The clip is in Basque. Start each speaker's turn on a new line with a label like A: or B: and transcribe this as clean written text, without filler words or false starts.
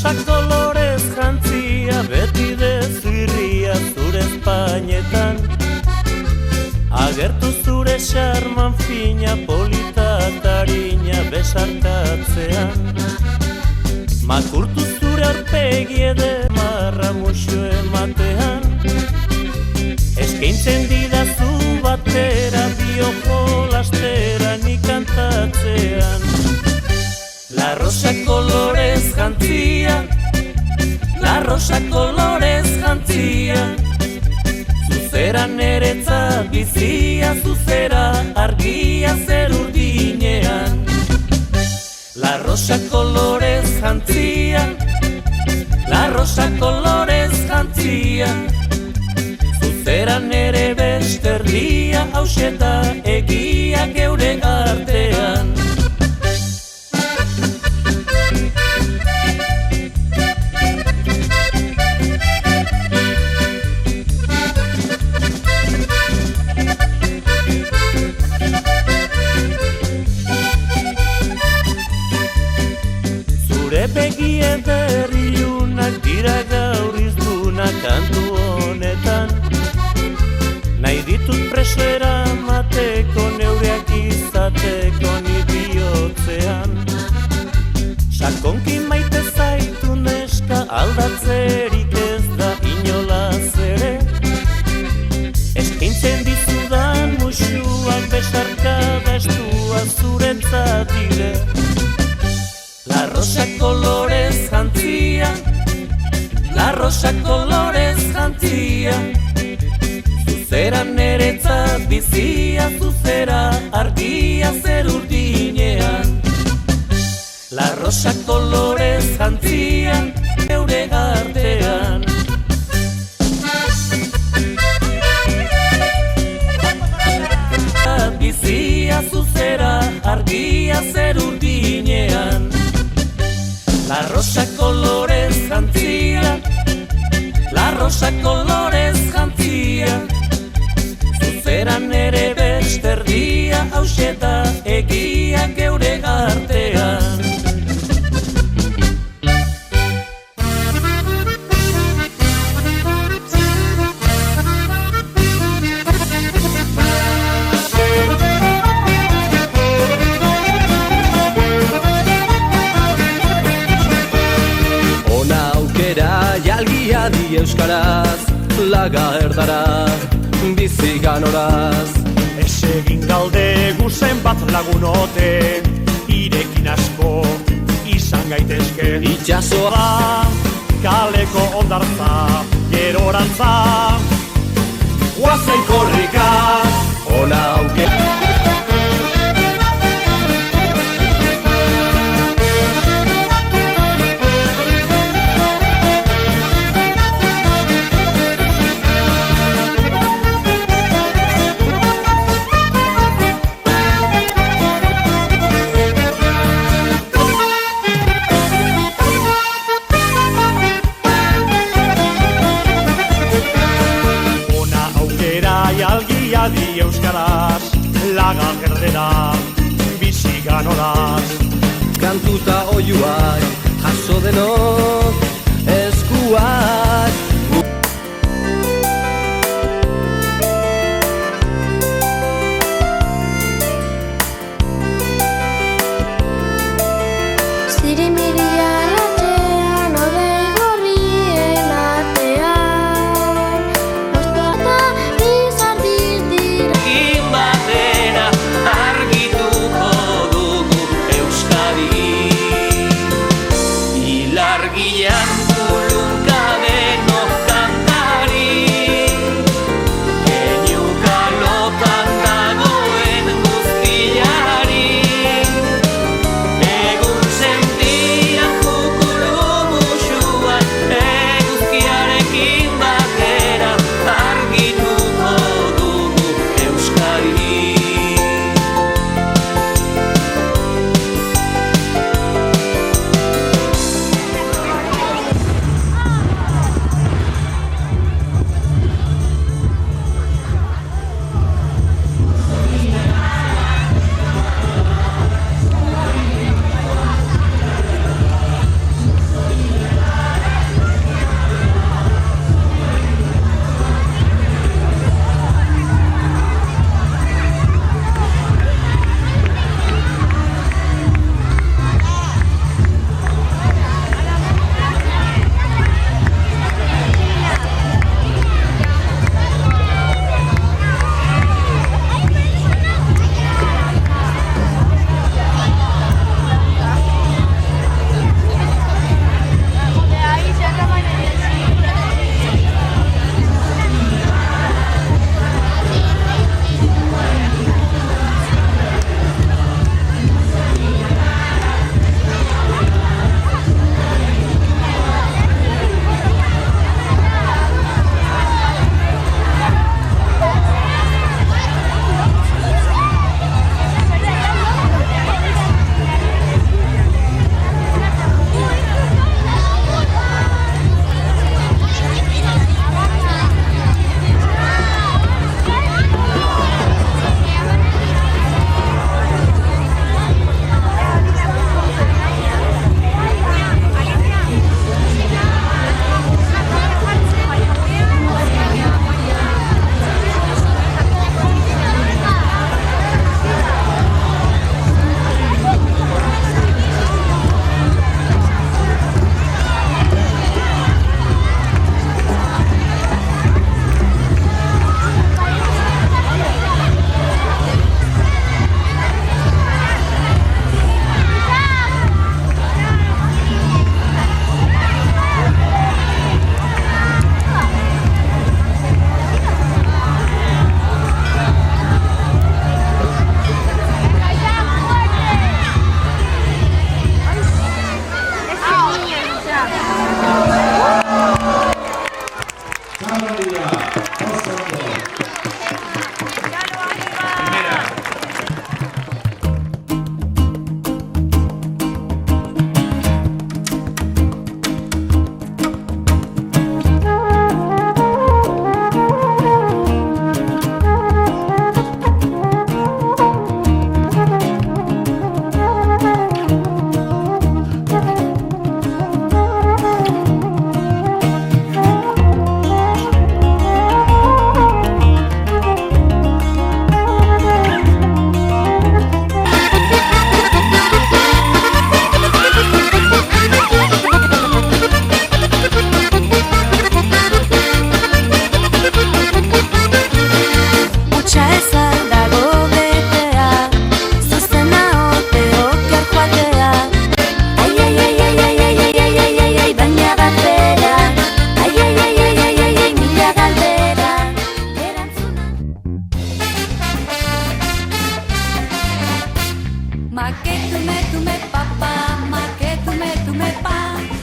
A: Arrosak dolorez jantzia, beti dezirria zure espainetan. Agertu zure xarman fina, polita tarina besarkatzean. Makurtu zure aurpegi ede marra muxu ematean. Eskaintzen didazu batera, biojolastera nik kantatzean. La rosa kolorez jantzia, la rosa kolorez jantzia. Zuzera neretzat bizia, zuzera argia zer urdinean. La rosa kolorez jantzia, la rosa kolorez jantzia. Zuzera nere besterdia, hauseta egia geure artean. Begi ederriunak dira gaur izdunak kantu honetan. Nahi ditut preso eramateko, neureak izateko ni bihotzean. Sakonki maite zaitu neska, aldatzerik ez da inolaz ere. Eskaintzen dizudan musuak besarkada estua zuretzat dire. La rosa colores jantzia, la rosa colores jantzia. Zuzera neretzat bizia, zuzera argia zer urdinean. La rosa colores jantzia, geure artean. Bizia, zuzera argia zer urdinean. La rosa colores jantzia, la rosa colores jantzia. Zuzera nere besterdia, hauseta egia geure artean. Jalgiadi euskaraz, laga erdaraz, bizigan horaz.
B: Esegin galde guzen bat lagunote, irekin asko izan gaitezke.
A: Itxasoa
B: da, kaleko ondartza, gerorantza, guazen korrika,
A: ona auke.
B: Jalgiadi euskaraz, laga gerdera, bizigan horaz.
A: Kantuta oiuak, jaso denok, eskuak.
C: Argian kulunka tume, tume, papa, ma que tume, tume, pa.